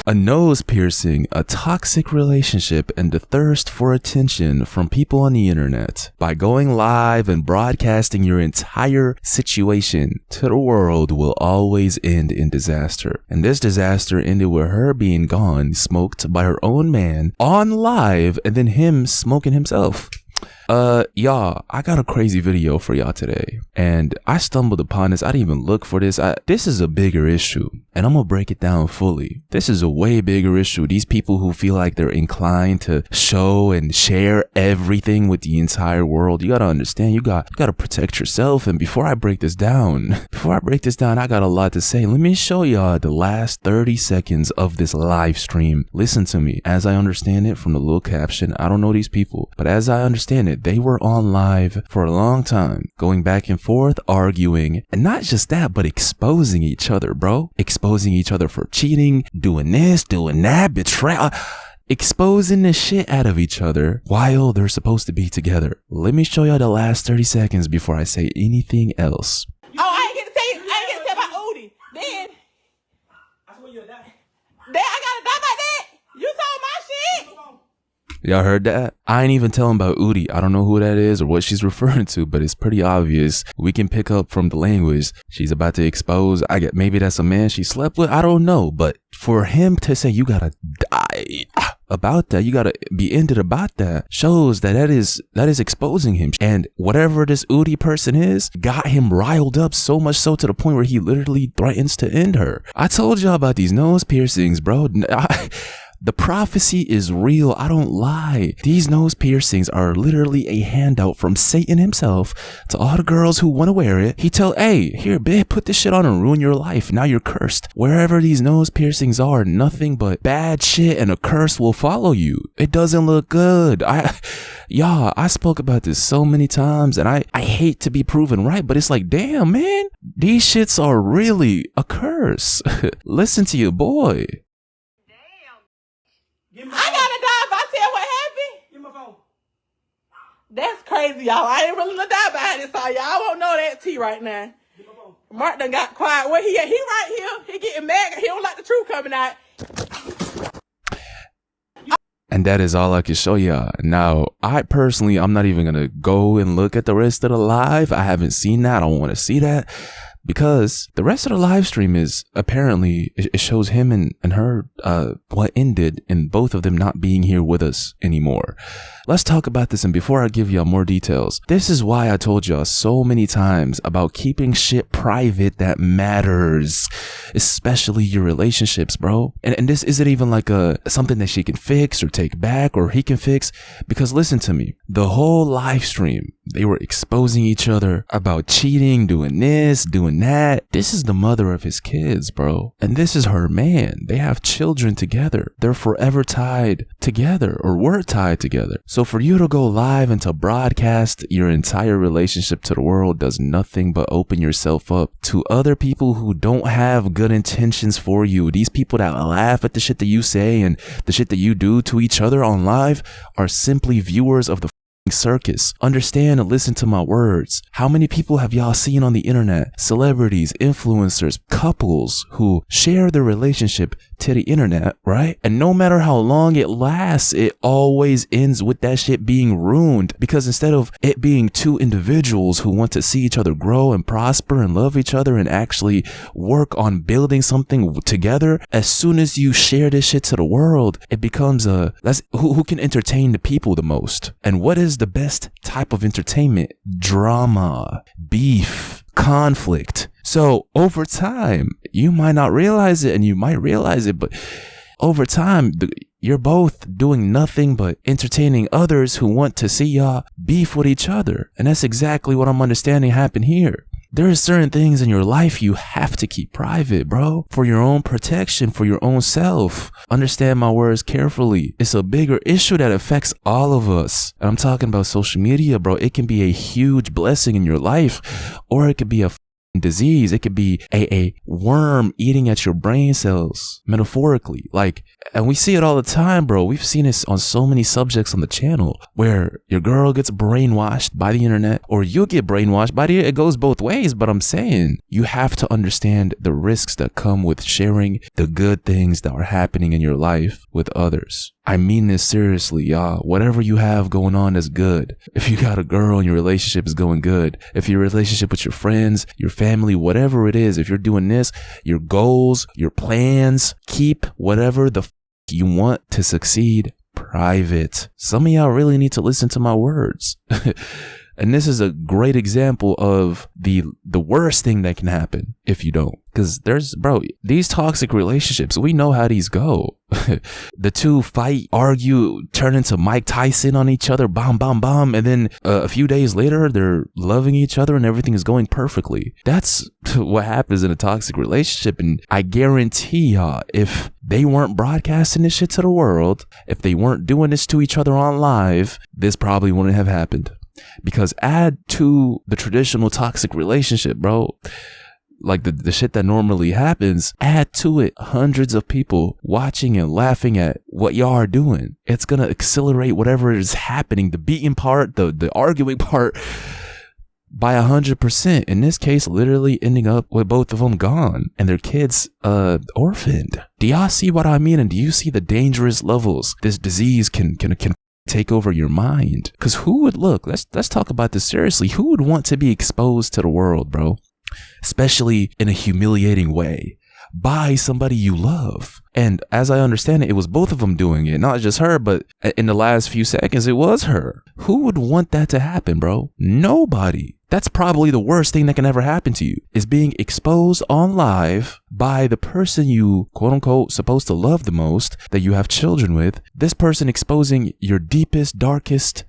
A nose piercing, a toxic relationship, and the thirst for attention from people on the internet. By going live and broadcasting your entire situation to the world will always end in disaster. And this disaster ended with her being gone, smoked by her own man on live, and then him smoking himself. Y'all, I got a crazy video for y'all today, and I stumbled upon this. I didn't even look for this. This is a bigger issue, and I'm gonna break it down fully. This is a way bigger issue. These people who feel like they're inclined to show and share everything with the entire world, you gotta understand, you gotta protect yourself. And before I break this down, I got a lot to say. Let me show y'all the last 30 seconds of this live stream. Listen to me as I understand it from the little caption. I don't know these people, but as I understand it, they were on live for a long time, going back and forth, arguing, and not just that, but exposing each other, bro. Exposing each other for cheating, doing this, doing that, betrayal, exposing the shit out of each other while they're supposed to be together. Let me show y'all the last 30 seconds before I say anything else. Oh, I ain't get to say about Udi. Then I swear you'll die. Then I gotta die like that. You told my shit. Y'all heard that? I ain't even telling about Udi. I don't know who that is or what she's referring to, but it's pretty obvious. We can pick up from the language. She's about to expose. Maybe that's a man she slept with. I don't know. But for him to say you gotta die about that, you gotta be ended about that, shows that is exposing him. And whatever this Udi person is got him riled up so much so to the point where he literally threatens to end her. I told y'all about these nose piercings, bro. The prophecy is real. I don't lie. These nose piercings are literally a handout from Satan himself to all the girls who want to wear it. He tell, hey, here, babe, put this shit on and ruin your life. Now you're cursed. Wherever these nose piercings are, nothing but bad shit and a curse will follow you. It doesn't look good. Y'all, I spoke about this so many times, and I hate to be proven right, but it's like, damn, man, these shits are really a curse. Listen to your boy. I gotta die if I tell what happened. Give me my phone. That's crazy, y'all. I ain't really gonna die behind this, all y'all won't know that tea right now. Give me my phone. Mark done got quiet. Where he at? He right here. He getting mad. He don't like the truth coming out. And that is all I can show y'all. Now, I'm not even gonna go and look at the rest of the live. I haven't seen that. I don't want to see that. Because the rest of the live stream is apparently, it shows him and her, what ended in both of them not being here with us anymore. Let's talk about this, and before I give y'all more details, this is why I told y'all so many times about keeping shit private that matters, especially your relationships, bro. And this isn't even like something that she can fix or take back or he can fix, because listen to me, the whole live stream, they were exposing each other about cheating, doing this, doing that. This is the mother of his kids, bro. And this is her man. They have children together. They're forever tied together, or were tied together. So for you to go live and to broadcast your entire relationship to the world does nothing but open yourself up to other people who don't have good intentions for you. These people that laugh at the shit that you say and the shit that you do to each other on live are simply viewers of the circus. Understand and listen to my words. How many people have y'all seen on the internet? Celebrities, influencers, couples who share their relationship to the internet, right? And no matter how long it lasts, it always ends with that shit being ruined, because instead of it being two individuals who want to see each other grow and prosper and love each other and actually work on building something together, as soon as you share this shit to the world, it becomes who can entertain the people the most. And what is the best type of entertainment? Drama, beef, conflict. So over time, you might not realize it and you might realize it, but over time, you're both doing nothing but entertaining others who want to see y'all beef with each other. And that's exactly what I'm understanding happened here. There are certain things in your life you have to keep private, bro, for your own protection, for your own self. Understand my words carefully. It's a bigger issue that affects all of us. And I'm talking about social media, bro. It can be a huge blessing in your life, or it could be a disease. It could be a worm eating at your brain cells, metaphorically. Like, and we see it all the time, bro. We've seen this on so many subjects on the channel where your girl gets brainwashed by the internet, or you get brainwashed by the internet. It goes both ways, but I'm saying you have to understand the risks that come with sharing the good things that are happening in your life with others. I mean this seriously, y'all. Whatever you have going on is good. If you got a girl and your relationship is going good, if your relationship with your friends, your family, whatever it is, if you're doing this, your goals, your plans, keep whatever the you want to succeed private. Some of y'all really need to listen to my words. And this is a great example of the worst thing that can happen if you don't. Because these toxic relationships, we know how these go. The two fight, argue, turn into Mike Tyson on each other, bomb, bomb, bomb. And then a few days later, they're loving each other and everything is going perfectly. That's what happens in a toxic relationship. And I guarantee y'all, if they weren't broadcasting this shit to the world, if they weren't doing this to each other on live, this probably wouldn't have happened. Because add to the traditional toxic relationship, bro, like the shit that normally happens, add to it hundreds of people watching and laughing at what y'all are doing. It's going to accelerate whatever is happening, the beating part, the arguing part, by 100%. In this case, literally ending up with both of them gone and their kids orphaned. Do y'all see what I mean? And do you see the dangerous levels this disease can take over your mind? Because who would let's talk about this seriously. Who would want to be exposed to the world, bro? Especially in a humiliating way by somebody you love. And as I understand it was both of them doing it, not just her, but in the last few seconds, it was her. Who would want that to happen, bro? Nobody. That's probably the worst thing that can ever happen to you, is being exposed on live by the person you, quote unquote, supposed to love the most, that you have children with. This person exposing your deepest, darkest,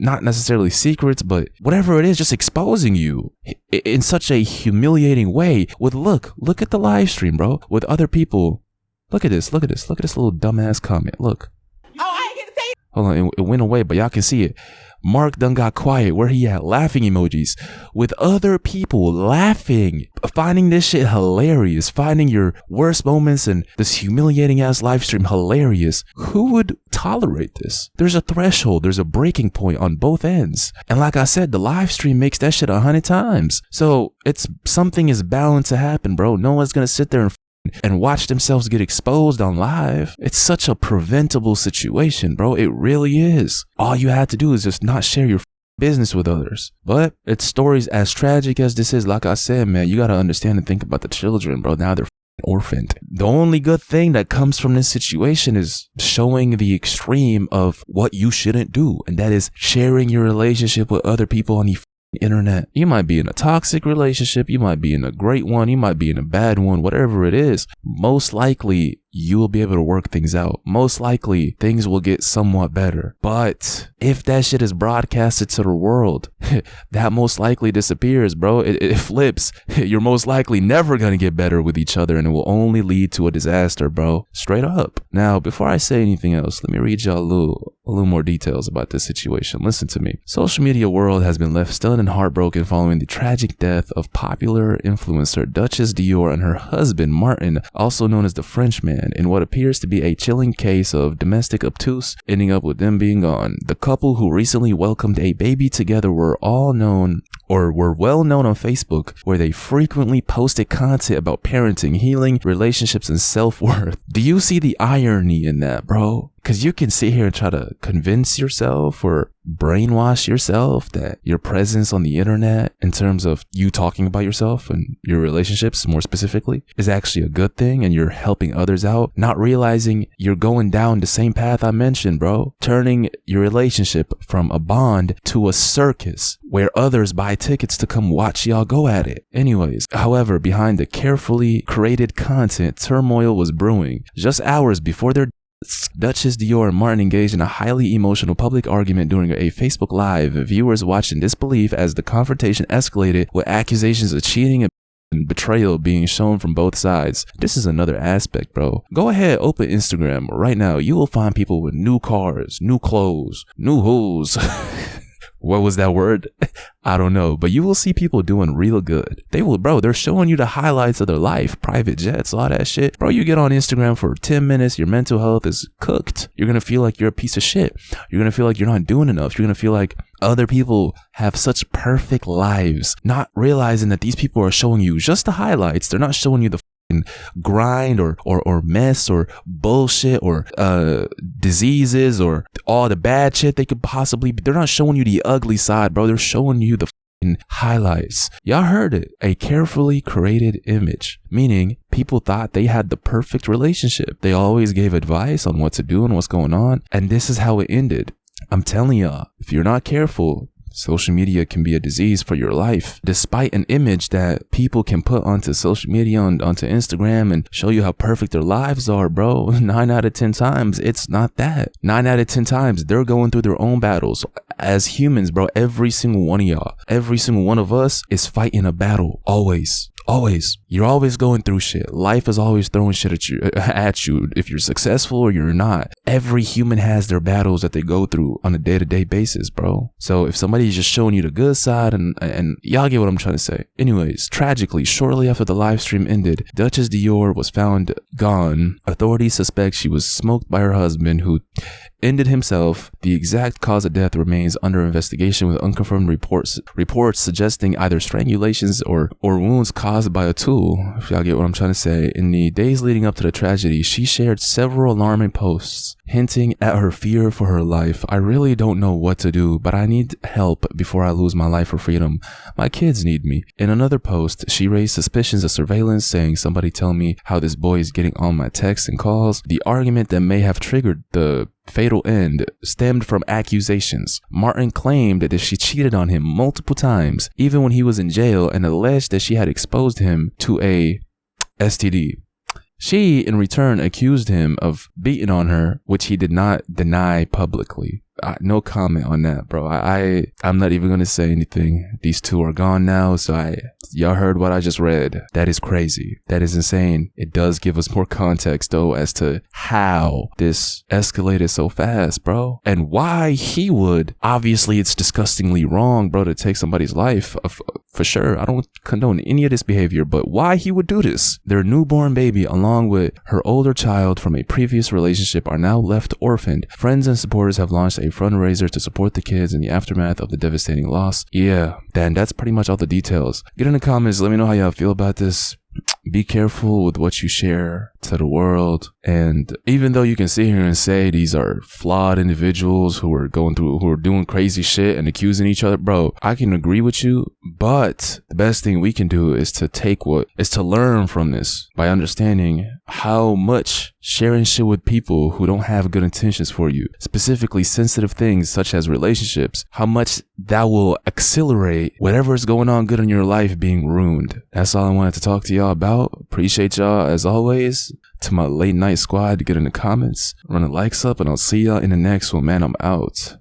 not necessarily secrets, but whatever it is, just exposing you in such a humiliating way with, look at the live stream, bro, with other people. Look at this little dumbass comment. Look. Oh, I ain't get to say. Hold on, it went away, but y'all can see it. Mark done got quiet. Where he at? Laughing emojis with other people laughing, finding this shit hilarious, finding your worst moments and this humiliating ass live stream hilarious. Who would tolerate this? There's a threshold. There's a breaking point on both ends. And like I said, the live stream makes that shit 100 times. So something is bound to happen, bro. No one's going to sit there and watch themselves get exposed on live. It's such a preventable situation, bro. It really is. All you have to do is just not share your business with others. But it's stories as tragic as this is. Like I said, man, you got to understand and think about the children, bro. Now they're orphaned. The only good thing that comes from this situation is showing the extreme of what you shouldn't do. And that is sharing your relationship with other people on the internet. You might be in a toxic relationship, you might be in a great one, you might be in a bad one, whatever it is. Most likely you will be able to work things out. Most likely things will get somewhat better. But if that shit is broadcasted to the world, that most likely disappears, bro. It flips. You're most likely never gonna get better with each other, and it will only lead to a disaster, bro. Straight up. Now, before I say anything else, let me read y'all a little more details about this situation. Listen to me. Social media world has been left stunned and heartbroken following the tragic death of popular influencer Duchess Dior and her husband Martin, also known as the Frenchman, in what appears to be a chilling case of domestic obtuse, ending up with them being gone. The couple, who recently welcomed a baby together, were well known on Facebook, where they frequently posted content about parenting, healing, relationships, and self-worth. Do you see the irony in that, bro? Because you can sit here and try to convince yourself or brainwash yourself that your presence on the internet, in terms of you talking about yourself and your relationships more specifically, is actually a good thing and you're helping others out, not realizing you're going down the same path I mentioned, bro. Turning your relationship from a bond to a circus where others buy tickets to come watch y'all go at it. Anyways, however, behind the carefully created content, turmoil was brewing. Just hours before their Duchess Dior and Martin engaged in a highly emotional public argument during a Facebook Live. Viewers watched in disbelief as the confrontation escalated, with accusations of cheating and betrayal being shown from both sides. This is another aspect, bro. Go ahead, open Instagram right now. You will find people with new cars, new clothes, new hoes, What was that word? I don't know, but you will see people doing real good. They will, bro, they're showing you the highlights of their life, private jets, all that shit. Bro, you get on Instagram for 10 minutes, your mental health is cooked. You're going to feel like you're a piece of shit. You're going to feel like you're not doing enough. You're going to feel like other people have such perfect lives, not realizing that these people are showing you just the highlights. They're not showing you the grind or mess or bullshit or diseases or all the bad shit they could possibly be. They're not showing you the ugly side, bro. They're showing you the highlights. Y'all heard it. A carefully created image, meaning people thought they had the perfect relationship. They always gave advice on what to do and what's going on, and this is how it ended. I'm telling y'all, if you're not careful, social media can be a disease for your life. Despite an image that people can put onto social media, onto Instagram, and show you how perfect their lives are, bro, 9 out of 10 times, it's not that. 9 out of 10 times, they're going through their own battles. As humans, bro, every single one of y'all, every single one of us is fighting a battle. Always. Always. You're always going through shit. Life is always throwing shit at you. If you're successful or you're not. Every human has their battles that they go through on a day-to-day basis, bro. So if somebody's just showing you the good side and y'all get what I'm trying to say. Anyways, tragically, shortly after the live stream ended, Duchess Dior was found gone. Authorities suspect she was smoked by her husband, who ended himself. The exact cause of death remains under investigation, with unconfirmed reports suggesting either strangulations or wounds caused by a tool. If y'all get what I'm trying to say. In the days leading up to the tragedy, she shared several alarming posts hinting at her fear for her life. I really don't know what to do, but I need help before I lose my life or freedom. My kids need me. In another post, she raised suspicions of surveillance, saying, somebody tell me how this boy is getting on my texts and calls. The argument that may have triggered the fatal end stemmed from accusations. Martin claimed that she cheated on him multiple times, even when he was in jail, and alleged that she had exposed him to a STD. She, in return, accused him of beating on her, which he did not deny publicly. No comment on that, bro. I'm not even going to say anything. These two are gone now, so y'all heard what I just read. That is crazy. That is insane. It does give us more context, though, as to how this escalated so fast, bro. And why he would. Obviously, it's disgustingly wrong, bro, to take somebody's life, for sure. I don't condone any of this behavior, but why he would do this? Their newborn baby, along with her older child from a previous relationship, are now left orphaned. Friends and supporters have launched a fundraiser to support the kids in the aftermath of the devastating loss. Yeah, Dan, that's pretty much all the details. Get in the comments, let me know how y'all feel about this. Be careful with what you share to the world. And even though you can sit here and say these are flawed individuals who are doing crazy shit and accusing each other, bro, I can agree with you, but the best thing we can do is to learn from this by understanding how much sharing shit with people who don't have good intentions for you, specifically sensitive things such as relationships, how much that will accelerate whatever is going on good in your life being ruined. That's all I wanted to talk to y'all about. Appreciate y'all as always. To my late night squad, to get in the comments, run the likes up, and I'll see y'all in the next one. Man, I'm out.